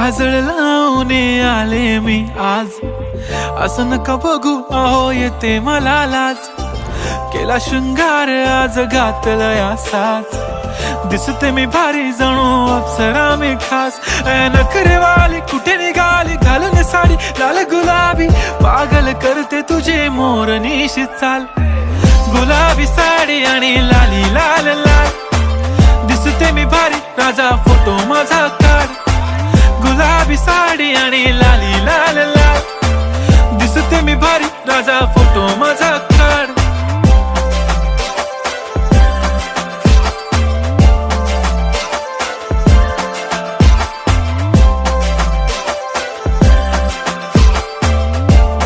काजळ लावून आले मी आज, असं नका बघू अहो येते मला लाज. केला शृंगार आज घातलाय असाच, दिसते मी भारी जणू अप्सरा मी खास. नखरेवाली कुठे निघाली घालून साडी लाल गुलाबी, पागल करते तुझे मोरनीशी चाल. गुलाबी साडी आणि लाली लाल लाल, दिसते मी भारी राजा फोटो माझा काढ. गुलाबी साडी आणि लाली लाल लाल, दिसते मी भारी राजा फोटो माझा